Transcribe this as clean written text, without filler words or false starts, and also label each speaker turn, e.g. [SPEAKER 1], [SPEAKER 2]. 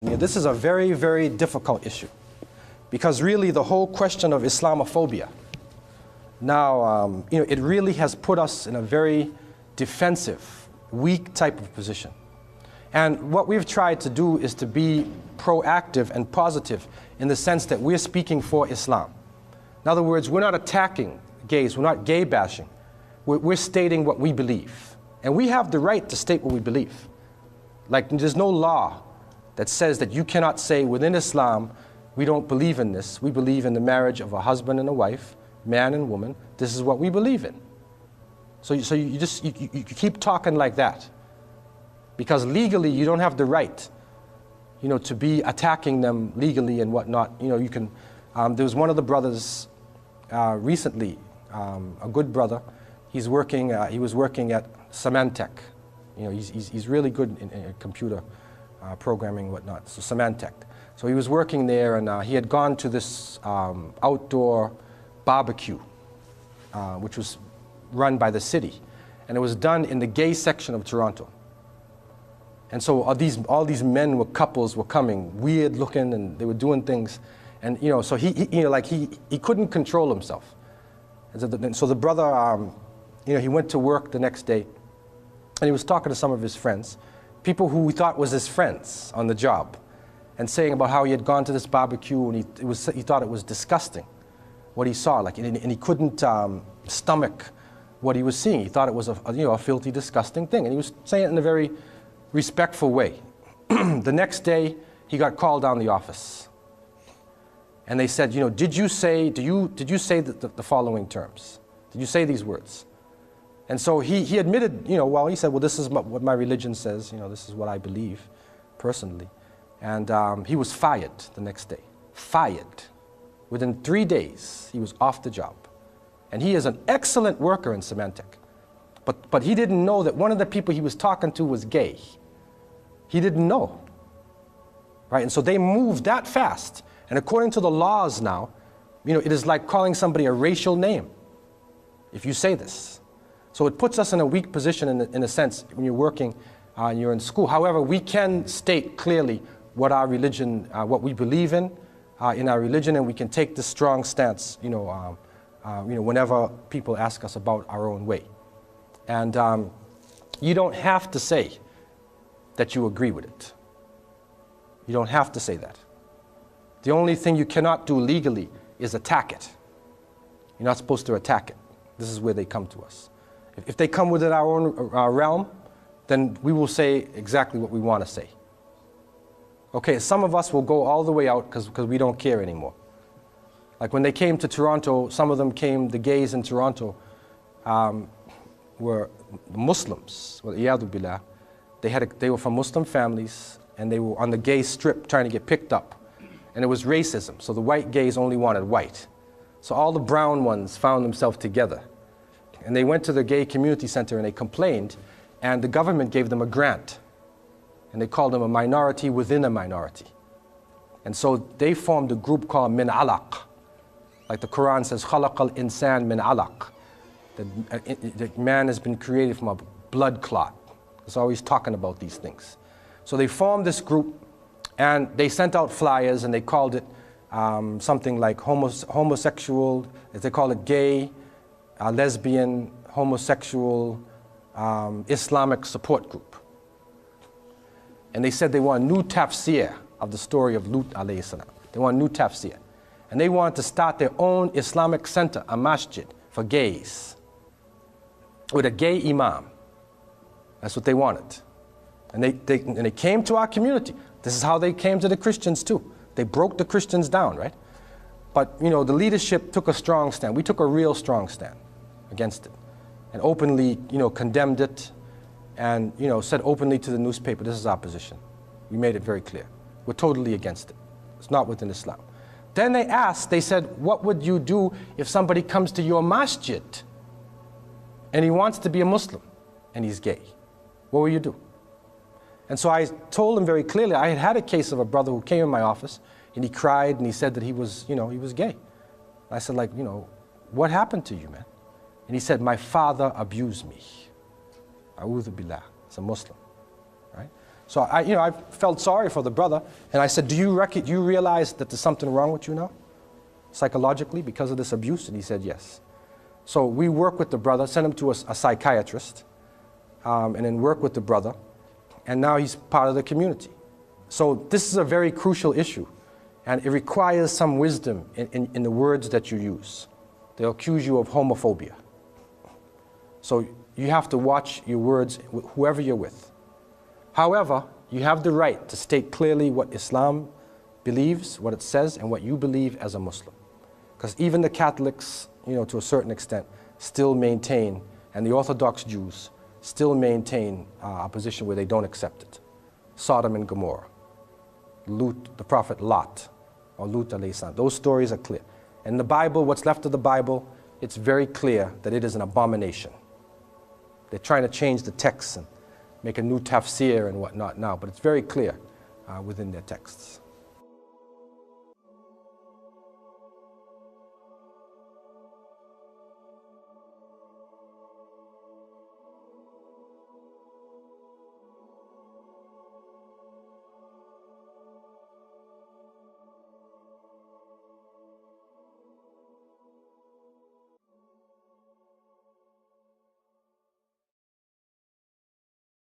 [SPEAKER 1] This is a very, very difficult issue because really the whole question of Islamophobia now, it really has put us in a very defensive, weak type of position. And what we've tried to do is to be proactive and positive in the sense that we're speaking for Islam. In other words, we're not attacking gays, we're not gay bashing. We're stating what we believe. And we have the right to state what we believe. Like, there's no law that says that you cannot say within Islam, we don't believe in this. We believe in the marriage of a husband and a wife, man and woman. This is what we believe in. So you keep talking like that. Because legally, you don't have the right, to be attacking them legally and whatnot. You can. There was one of the brothers recently, a good brother. He's working. He was working at Symantec. He's really good in computer programming and whatnot. So Symantec. So he was working there, and he had gone to this outdoor barbecue, which was run by the city, and it was done in the gay section of Toronto. And so all these men were couples were coming, weird looking, and they were doing things, and so he couldn't control himself. And so the brother, he went to work the next day, and he was talking to some of his friends, people who he thought was his friends on the job, and saying about how he had gone to this barbecue and he thought it was disgusting what he saw, and he couldn't stomach what he was seeing. He thought it was a filthy, disgusting thing, and he was saying it in a very respectful way. The next day, he got called down the office, and they said, did you say the following terms? Did you say these words? And so he admitted, he said, well, this is what my religion says. This is what I believe personally. And he was fired the next day. Fired. Within 3 days, he was off the job. And he is an excellent worker in Symantec. But he didn't know that one of the people he was talking to was gay. He didn't know. Right? And so they moved that fast. And according to the laws now, it is like calling somebody a racial name if you say this. So it puts us in a weak position in a sense when you're working and you're in school. However, we can state clearly what our religion, what we believe in our religion, and we can take this strong stance, whenever people ask us about our own way. And you don't have to say that you agree with it. You don't have to say that. The only thing you cannot do legally is attack it. You're not supposed to attack it. This is where they come to us. If they come within our own realm, then we will say exactly what we want to say. Okay, some of us will go all the way out because we don't care anymore. Like when they came to Toronto, some of them came, the gays in Toronto were Muslims. Well, iyadu billah. They were from Muslim families, and they were on the gay strip trying to get picked up. And it was racism, so the white gays only wanted white. So all the brown ones found themselves together. And they went to the gay community center and they complained, and the government gave them a grant. And they called them a minority within a minority. And so they formed a group called Min Alaq. Like the Quran says, خَلَقَ الْإِنسَانِ مِنْ عَلَقٍ. That man has been created from a blood clot. It's always talking about these things. So they formed this group, and they sent out flyers, and they called it something like homosexual, as they call it, gay, lesbian, homosexual, Islamic support group. And they said they want a new tafsir of the story of Lut alayhi salam. They want a new tafsir. And they wanted to start their own Islamic center, a masjid, for gays, with a gay imam. That's what they wanted. And they came to our community. This is how they came to the Christians too. They broke the Christians down, right? But the leadership took a strong stand. We took a real strong stand against it, and openly condemned it, and said openly to the newspaper, this is our position. We made it very clear. We're totally against it. It's not within Islam. Then they said, what would you do if somebody comes to your masjid and he wants to be a Muslim and he's gay? What will you do? And so I told him very clearly, I had a case of a brother who came in my office and he cried and he said that he was gay. I said, what happened to you, man? And he said, my father abused me. A'udhu billah. It's a Muslim, right? So I felt sorry for the brother, and I said, do you realize that there's something wrong with you now, psychologically, because of this abuse? And he said, yes. So we work with the brother, send him to a psychiatrist, and then work with the brother, and now he's part of the community. So this is a very crucial issue, and it requires some wisdom in the words that you use. They'll accuse you of homophobia. So you have to watch your words, whoever you're with. However, you have the right to state clearly what Islam believes, what it says, and what you believe as a Muslim. Because even the Catholics, to a certain extent, still maintain, and the Orthodox Jews still maintain a position where they don't accept it. Sodom and Gomorrah, Lut, the prophet Lot, or Lut alayhi salam. Those stories are clear. In the Bible, what's left of the Bible, it's very clear that it is an abomination. They're trying to change the text and make a new tafsir and whatnot now, but it's very clear within their texts.